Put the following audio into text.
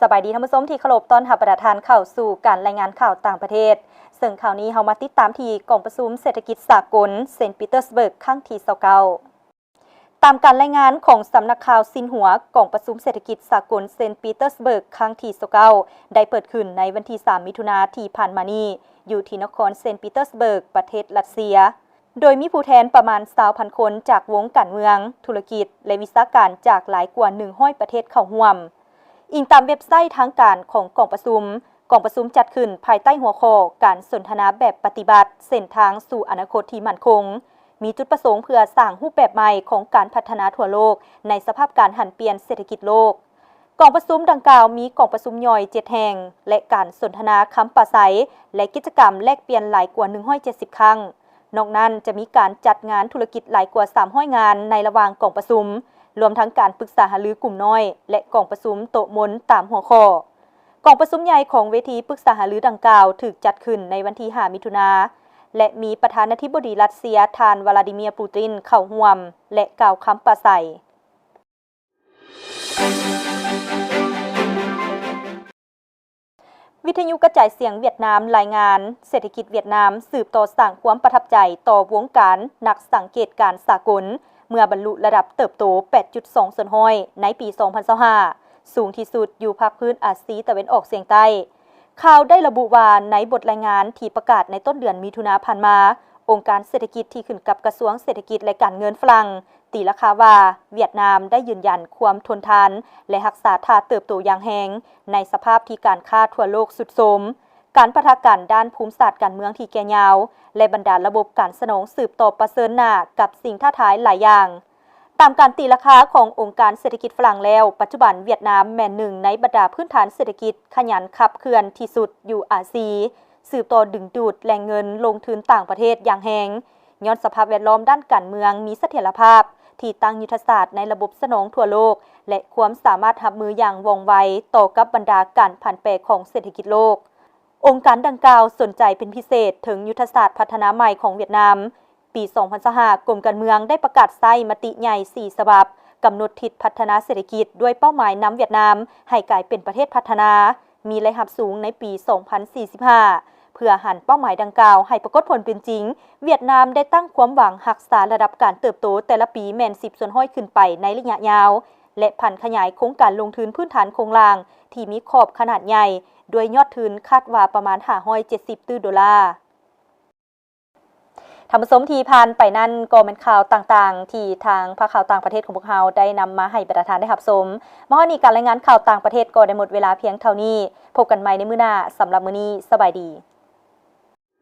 สบายดีท่านผู้ชมที่เคารพต้อนรับประธานเข้าสู่การรายงานข่าวต่างประเทศซึ่งข่าวนี้เฮามาติดตามที่กองประชุมเศรษฐกิจสากลเซนต์ปีเตอร์สเบิร์กครั้งที่29ตามการรายงานของสำนักข่าวซินหัวกองประชุมเศรษฐกิจสากลเซนต์ปีเตอร์สเบิร์กครั้งที่29ได้เปิดขึ้นในวันที่3มิถุนายนที่ผ่านมานี้อยู่ที่นครเซนต์ปีเตอร์สเบิร์กประเทศรัสเซียโดยมีผู้แทนประมาณ 20,000 คนจากวงการเมืองธุรกิจและวิชาการจากหลายกว่า100ประเทศเข้าร่วมอิงตามเว็บไซต์ทางการของกองประชุมจัดขึ้นภายใต้หัวข้อการสนทนาแบบปฏิบัติเส้นทางสู่อนาคตที่มั่นคงมีจุดประสงค์เพื่อสร้างรูปแบบใหม่ของการพัฒนาทั่วโลกในสภาพการหันเปลี่ยนเศรษฐกิจโลกกองประชุมดังกล่าวมีกองประชุมย่อย7แห่งและการสนทนาคำปราศัยและกิจกรรมแลกเปลี่ยนหลายกว่า170ครั้งนอกนั้นจะมีการจัดงานธุรกิจหลายกว่า300งานในระหว่างกองประชุมรวมทั้งการปรึกษาหารือกลุ่มน้อยและกองประชุมโต๊ะมนตามหัวข้อกองประชุมใหญ่ของเวทีปรึกษาหารือดังกล่าวถูกจัดขึ้นในวันที่5มิถุนายนและมีประธานาธิบดีรัสเซียท่านวลาดิเมียร์ปูตินเข้าร่วมและกล่าวคำปราศัยวิทยุกระจายเสียงเวียดนามรายงานเศรษฐกิจเวียดนามสืบต่อสร้างความประทับใจต่อวงการนักสังเกตการสากลเมื่อบรรลุระดับเติบโต 8.2% ในปี 2025 สูงที่สุดอยู่ภาคพื้นอาซีตะวันออกเฉียงใต้ข่าวได้ระบุว่าในบทรายงานที่ประกาศในต้นเดือนมิถุนายนผ่านมาองค์การเศรษฐกิจที่ขึ้นกับกระทรวงเศรษฐกิจและการเงินฝรั่งตีราคาว่าเวียดนามได้ยืนยันความทนทานและรักษาท่าเติบโตอย่างแรงในสภาพที่การค้าทั่วโลกสุดโทรมการปะทะกันด้านภูมิศาสตร์การเมืองที่แก่ยาวและบรรดาระบบการสนองสืบต่อประเสริฐหน้ากับสิ่งท้าทายหลายอย่างตามการตีราคาขององค์การเศรษฐกิจฝรั่งแล้วปัจจุบันเวียดนามแม่นหนึ่งในบรรดาพื้นฐานเศรษฐกิจขยันขับเคลื่อนที่สุดอยู่อาเซียนสืบต่อดึงดูดแหล่งเงินลงทุนต่างประเทศอย่างแรงย้อนสภาพแวดล้อมด้านการเมืองมีเสถียรภาพที่ตั้งยุทธศาสตร์ในระบบสนองทั่วโลกและความสามารถรับมืออย่างว่องไวต่อกับบรรดาการผันแปรของเศรษฐกิจโลกองค์การดังกล่าวสนใจเป็นพิเศษถึงยุทธศาสตร์พัฒนาใหม่ของเวียดนามปี2025กรมการเมืองได้ประกาศใช้มติใหญ่4ฉบับกำหนดทิศพัฒนาเศรษฐกิจด้วยเป้าหมายนำเวียดนามให้กลายเป็นประเทศพัฒนามีรายรับสูงในปี2045เพื่อหันเป้าหมายดังกล่าวให้ปรากฏผลเป็นจริงเวียดนามได้ตั้งความหวังรักษาระดับการเติบโตแต่ละปีแม่น10%ขึ้นไปในระยะยาวและผันขยายโครงการลงทุนพื้นฐานโครงล่างที่มีขอบขนาดใหญ่โดยยอดทุนคาดว่าประมาณ570ล้านดอลลาร์ท่านผู้ชมที่ผ่านไปนั่นก็เป็นข่าวต่างๆที่ทางภาคข่าวต่างประเทศของพวกเราได้นำมาให้ประธานได้รับชมมื้อนี้การรายงานข่าวต่างประเทศก็ได้หมดเวลาเพียงเท่านี้พบกันใหม่ในมื้อหน้าสำหรับมื้อนี้สบายดี